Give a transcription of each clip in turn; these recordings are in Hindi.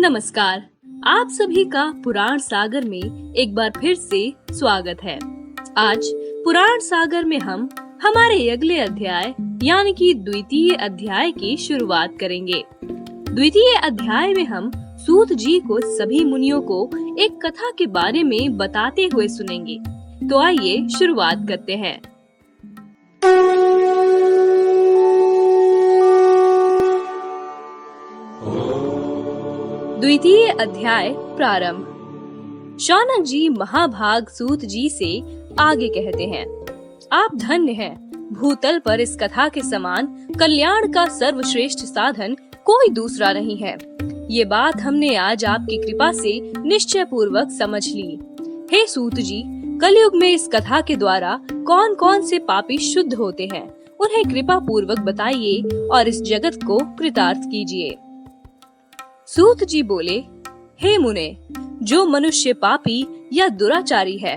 नमस्कार। आप सभी का पुराण सागर में एक बार फिर से स्वागत है। आज पुराण सागर में हम हमारे अगले अध्याय यानी कि द्वितीय अध्याय की शुरुआत करेंगे। द्वितीय अध्याय में हम सूत जी को सभी मुनियों को एक कथा के बारे में बताते हुए सुनेंगे। तो आइए शुरुआत करते हैं। द्वितीय अध्याय प्रारंभ। शौनक जी महाभाग सूत जी से आगे कहते हैं, आप धन्य हैं। भूतल पर इस कथा के समान कल्याण का सर्वश्रेष्ठ साधन कोई दूसरा नहीं है। ये बात हमने आज आपकी कृपा से निश्चय पूर्वक समझ ली। हे सूत जी, कलयुग में इस कथा के द्वारा कौन कौन से पापी शुद्ध होते हैं, उन्हें कृपा पूर्वक बताइए और इस जगत को कृतार्थ कीजिए। सूत जी बोले, हे मुने, जो मनुष्य पापी या दुराचारी है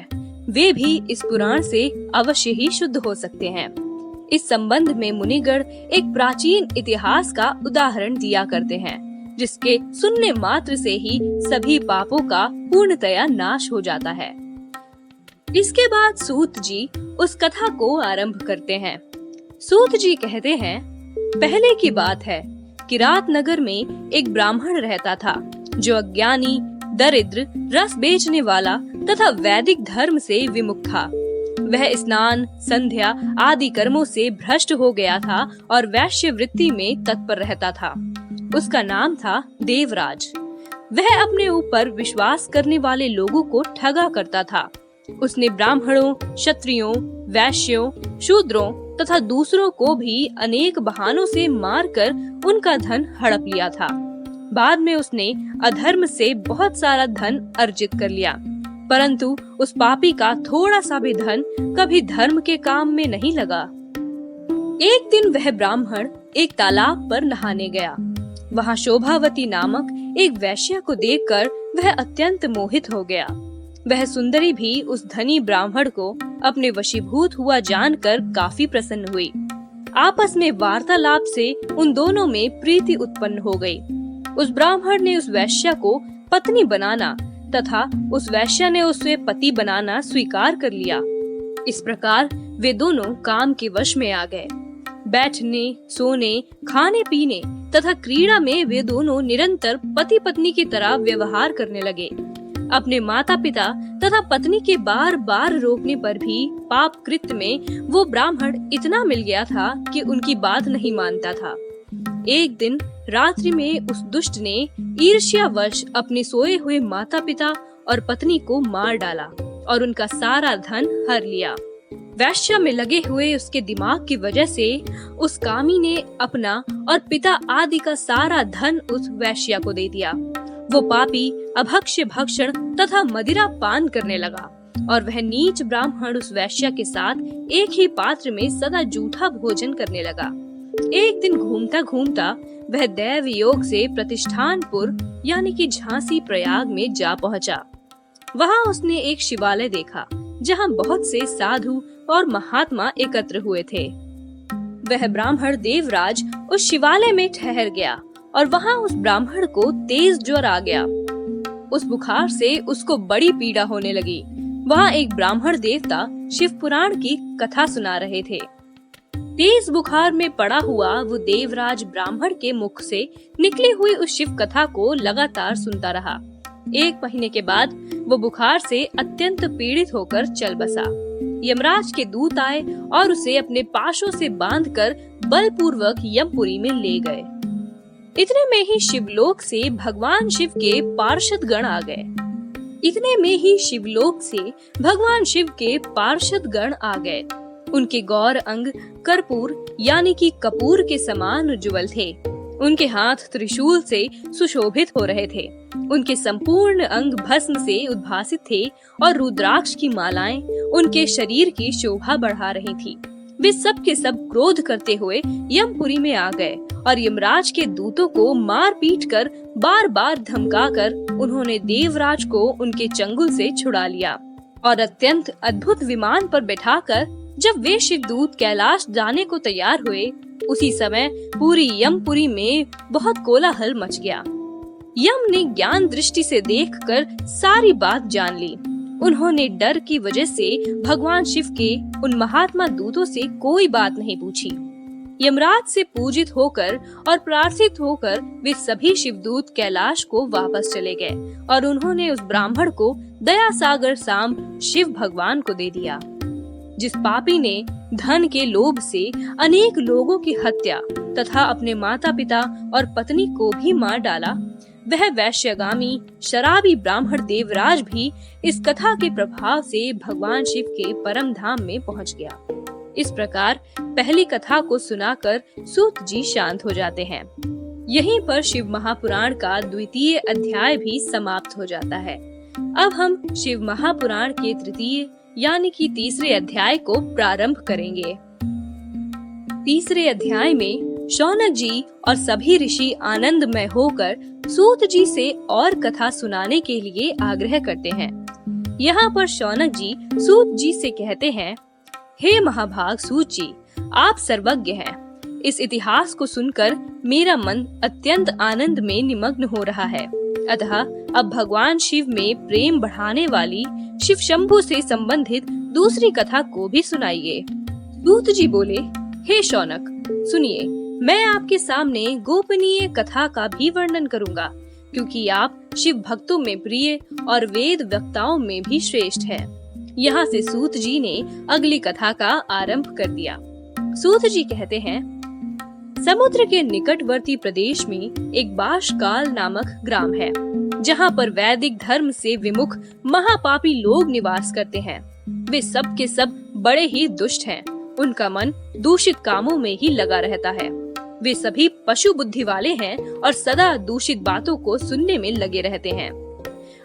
वे भी इस पुराण से अवश्य ही शुद्ध हो सकते हैं। इस संबंध में मुनिगण एक प्राचीन इतिहास का उदाहरण दिया करते हैं, जिसके सुनने मात्र से ही सभी पापों का पूर्णतया नाश हो जाता है। इसके बाद सूत जी उस कथा को आरंभ करते हैं। सूत जी कहते हैं, पहले की बात है, किरात नगर में एक ब्राह्मण रहता था, जो अज्ञानी, दरिद्र, रस बेचने वाला तथा वैदिक धर्म से विमुख था। वह स्नान, संध्या आदि कर्मों से भ्रष्ट हो गया था और वैश्य वृत्ति में तत्पर रहता था। उसका नाम था देवराज। वह अपने ऊपर विश्वास करने वाले लोगों को ठगा करता था। उसने ब्राह्मणों, क्षत्रियों, वैश्यों, शूद्रों तथा दूसरों को भी अनेक बहानों से मारकर उनका धन हड़प लिया था। बाद में उसने अधर्म से बहुत सारा धन अर्जित कर लिया, परंतु उस पापी का थोड़ा सा भी धन कभी धर्म के काम में नहीं लगा। एक दिन वह ब्राह्मण एक तालाब पर नहाने गया। वहाँ शोभावती नामक एक वैश्या को देखकर वह अत्यंत मोहित हो गया। वह सुंदरी भी उस धनी ब्राह्मण को अपने वशीभूत हुआ जानकर काफी प्रसन्न हुई। आपस में वार्तालाप से उन दोनों में प्रीति उत्पन्न हो गई। उस ब्राह्मण ने उस वैश्या को पत्नी बनाना तथा उस वैश्या ने उसे पति बनाना स्वीकार कर लिया। इस प्रकार वे दोनों काम के वश में आ गए। बैठने, सोने, खाने पीने तथा क्रीड़ा में वे दोनों निरंतर पति पत्नी की तरह व्यवहार करने लगे। अपने माता पिता तथा पत्नी के बार बार रोकने पर भी पाप कृत्य में वो ब्राह्मण इतना मिल गया था कि उनकी बात नहीं मानता था। एक दिन रात्रि में उस दुष्ट ने ईर्ष्यावश अपने सोए हुए माता पिता और पत्नी को मार डाला और उनका सारा धन हर लिया। वैश्या में लगे हुए उसके दिमाग की वजह से उस कामी ने अपना और पिता आदि का सारा धन उस वैश्या को दे दिया। वो पापी अभक्ष्य भक्षण तथा मदिरा पान करने लगा और वह नीच ब्राह्मण उस वैश्या के साथ एक ही पात्र में सदा जूठा भोजन करने लगा। एक दिन घूमता घूमता वह दैव योग से प्रतिष्ठानपुर यानी कि झांसी प्रयाग में जा पहुंचा। वहां उसने एक शिवालय देखा, जहां बहुत से साधु और महात्मा एकत्र हुए थे। वह ब्राह्मण देवराज उस शिवालय में ठहर गया और वहाँ उस ब्राह्मण को तेज ज्वर आ गया। उस बुखार से उसको बड़ी पीड़ा होने लगी। वहाँ एक ब्राह्मण देवता शिव पुराण की कथा सुना रहे थे। तेज बुखार में पड़ा हुआ वो देवराज ब्राह्मण के मुख से निकली हुई उस शिव कथा को लगातार सुनता रहा। 1 महीने के बाद वो बुखार से अत्यंत पीड़ित होकर चल बसा। यमराज के दूत आए और उसे अपने पाशों से बांधकर बलपूर्वक यमपुरी में ले गए। इतने में ही शिवलोक से भगवान शिव के पार्षद गण आ गए। उनके गौर अंग कर्पूर यानी कि कपूर के समान उज्ज्वल थे। उनके हाथ त्रिशूल से सुशोभित हो रहे थे। उनके संपूर्ण अंग भस्म से उद्भासित थे और रुद्राक्ष की मालाएं उनके शरीर की शोभा बढ़ा रही थी। वे सब के सब क्रोध करते हुए यमपुरी में आ गए और यमराज के दूतों को मार पीट कर बार बार धमकाकर उन्होंने देवराज को उनके चंगुल से छुड़ा लिया और अत्यंत अद्भुत विमान पर बैठाकर जब वे शिवदूत कैलाश जाने को तैयार हुए, उसी समय पूरी यमपुरी में बहुत कोलाहल मच गया। यम ने ज्ञान दृष्टि से देखकर सारी बात जान ली। उन्होंने डर की वजह से भगवान शिव के उन महात्मा दूतों से कोई बात नहीं पूछी। यमराज से पूजित होकर और प्रार्थित होकर वे सभी शिवदूत कैलाश को वापस चले गए और उन्होंने उस ब्राह्मण को दया सागर साम शिव भगवान को दे दिया। जिस पापी ने धन के लोभ से अनेक लोगों की हत्या तथा अपने माता पिता और पत्नी को भी मार डाला, वह वैश्यगामी शराबी ब्राह्मण देवराज भी इस कथा के प्रभाव से भगवान शिव के परम धाम में पहुंच गया। इस प्रकार पहली कथा को सुनाकर सूत जी शांत हो जाते हैं। यहीं पर शिव महापुराण का द्वितीय अध्याय भी समाप्त हो जाता है। अब हम शिव महापुराण के तृतीय यानी कि तीसरे अध्याय को प्रारंभ करेंगे। तीसरे अध्याय में शौनक जी और सभी ऋषि आनंदमय होकर सूत जी से और कथा सुनाने के लिए आग्रह करते हैं। यहाँ पर शौनक जी सूत जी से कहते हैं, हे महाभाग सूत जी, आप सर्वज्ञ हैं। इस इतिहास को सुनकर मेरा मन अत्यंत आनंद में निमग्न हो रहा है। अतः अब भगवान शिव में प्रेम बढ़ाने वाली शिव शंभु से संबंधित दूसरी कथा को भी सुनाइए। सूत जी बोले, हे शौनक, सुनिए, मैं आपके सामने गोपनीय कथा का भी वर्णन करूंगा, क्योंकि आप शिव भक्तों में प्रिय और वेद वक्ताओं में भी श्रेष्ठ हैं। यहाँ से सूत जी ने अगली कथा का आरंभ कर दिया। सूत जी कहते हैं, समुद्र के निकटवर्ती प्रदेश में एक बाशकाल नामक ग्राम है, जहाँ पर वैदिक धर्म से विमुख महापापी लोग निवास करते हैं। वे सब के सब बड़े ही दुष्ट हैं। उनका मन दूषित कामों में ही लगा रहता है। वे सभी पशु बुद्धि वाले हैं और सदा दूषित बातों को सुनने में लगे रहते हैं।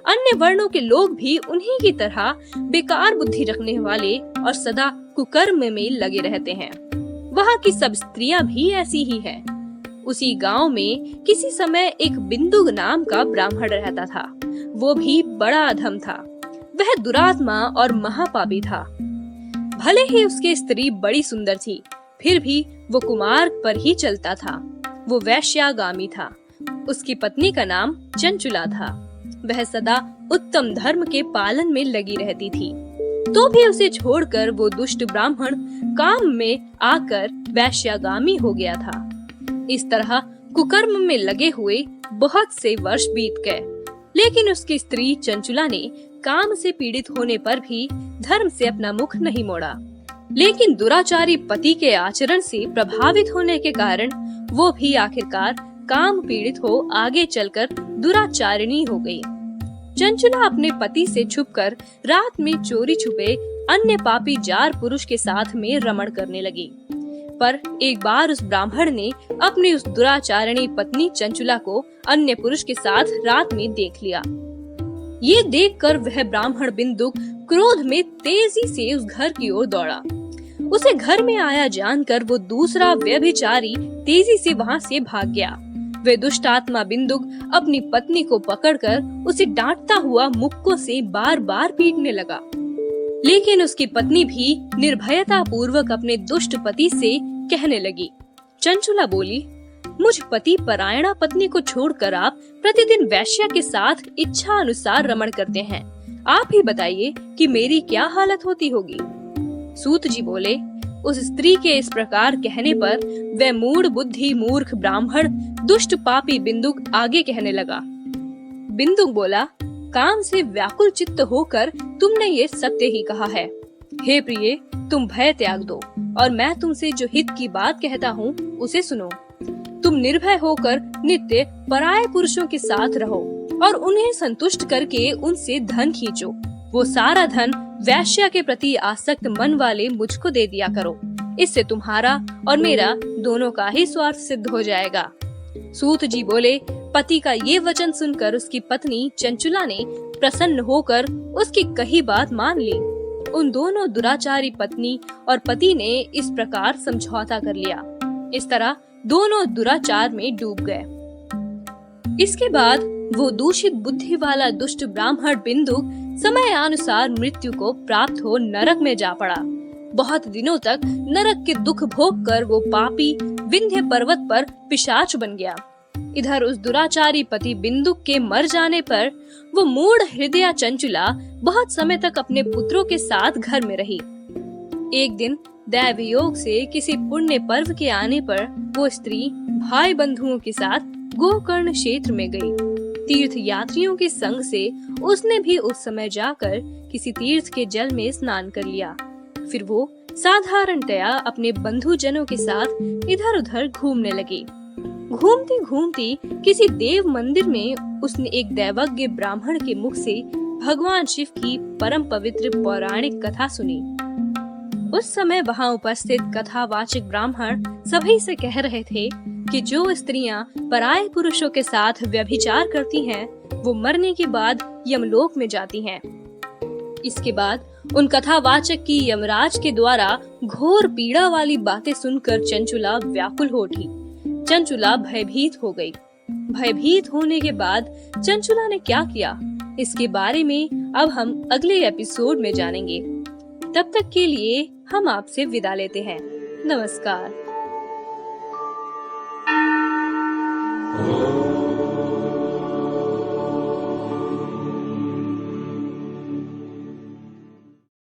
अन्य वर्णों के लोग भी उन्हीं की तरह बेकार बुद्धि रखने वाले और सदा कुकर्म में लगे रहते हैं। वहाँ की सब स्त्रियां भी ऐसी ही हैं। उसी गांव में किसी समय एक बिंदु नाम का ब्राह्मण रहता था। वो भी बड़ा अधम था। वह दुरात्मा और महापापी था। भले ही उसकी स्त्री बड़ी सुंदर थी, फिर भी वो कुमार्ग पर ही चलता था। वो वैश्यागामी था। उसकी पत्नी का नाम चंचुला था। वह सदा उत्तम धर्म के पालन में लगी रहती थी। तो भी उसे छोड़कर वो दुष्ट ब्राह्मण काम में आकर वैश्यागामी हो गया था। इस तरह कुकर्म में लगे हुए बहुत से वर्ष बीत गए, लेकिन उसकी स्त्री चंचुला ने काम से पीड़ित होने पर भी धर्म से अपना मुख नहीं मोड़ा। लेकिन दुराचारी पति के आचरण से प्रभावित होने के कारण वो भी आखिरकार काम पीड़ित हो आगे चलकर दुराचारिणी हो गई। चंचुला अपने पति से छुपकर रात में चोरी छुपे अन्य पापी जार पुरुष के साथ में रमण करने लगी। पर एक बार उस ब्राह्मण ने अपनी उस दुराचारिणी पत्नी चंचुला को अन्य पुरुष के साथ रात में देख लिया। ये देखकर वह ब्राह्मण बिंदुक क्रोध में तेजी से उस घर की ओर दौड़ा। उसे घर में आया जानकर वो दूसरा व्यभिचारी तेजी से वहाँ से भाग गया। वे दुष्ट आत्मा बिंदुक अपनी पत्नी को पकड़कर उसे डांटता हुआ मुक्कों से बार बार पीटने लगा। लेकिन उसकी पत्नी भी निर्भयता पूर्वक अपने दुष्ट पति से कहने लगी। चंचुला बोली, मुझ पति परायणा पत्नी को छोड़कर आप प्रतिदिन वैश्या के साथ इच्छा अनुसार रमण करते हैं। आप ही बताइए कि मेरी क्या हालत होती होगी। सूत जी बोले, उस स्त्री के इस प्रकार कहने पर वह मूढ़ बुद्धि मूर्ख ब्राह्मण दुष्ट पापी बिंदुक आगे कहने लगा। बिंदुक बोला, काम से व्याकुल चित्त होकर तुमने ये सत्य ही कहा है। हे प्रिय, तुम भय त्याग दो और मैं तुमसे जो हित की बात कहता हूँ उसे सुनो। तुम निर्भय होकर नित्य पराये पुरुषों के साथ रहो और उन्हें संतुष्ट करके उनसे धन खींचो। वो सारा धन वैश्या के प्रति आसक्त मन वाले मुझको दे दिया करो। इससे तुम्हारा और मेरा दोनों का ही स्वार्थ सिद्ध हो जाएगा। सूत जी बोले, पति का ये वचन सुनकर उसकी पत्नी चंचुला ने प्रसन्न होकर उसकी कही बात मान ली। उन दोनों दुराचारी पत्नी और पति ने इस प्रकार समझौता कर लिया। इस तरह दोनों दुराचार में डूब गए। इसके बाद वो दूषित बुद्धि वाला दुष्ट ब्राह्मण बिंदुक समय अनुसार मृत्यु को प्राप्त हो नरक में जा पड़ा। बहुत दिनों तक नरक के दुख भोग कर वो पापी विंध्य पर्वत पर पिशाच बन गया। इधर उस दुराचारी पति बिंदुक के मर जाने पर वो मूढ़ हृदया चंचुला बहुत समय तक अपने पुत्रों के साथ घर में रही। एक दिन दैव योग से किसी पुण्य पर्व के आने पर वो स्त्री भाई बंधुओं के साथ गोकर्ण क्षेत्र में गई। तीर्थ यात्रियों के संग से उसने भी उस समय जाकर किसी तीर्थ के जल में स्नान कर लिया। फिर वो साधारणतया अपने बंधुजनों के साथ इधर उधर घूमने लगी। घूमती घूमती किसी देव मंदिर में उसने एक दैवज्ञ ब्राह्मण के मुख से भगवान शिव की परम पवित्र पौराणिक कथा सुनी। उस समय वहां उपस्थित कथावाचक ब्राह्मण सभी से कह रहे थे कि जो स्त्रियां पराये पुरुषों के साथ व्यभिचार करती हैं, वो मरने के बाद यमलोक में जाती हैं। इसके बाद उन कथावाचक की यमराज के द्वारा घोर पीड़ा वाली बातें सुनकर चंचुला व्याकुल हो उठी। चंचुला भयभीत हो गई। भयभीत होने के बाद चंचुला ने क्या किया, इसके बारे में अब हम अगले एपिसोड में जानेंगे। तब तक के लिए हम आपसे विदा लेते हैं। नमस्कार।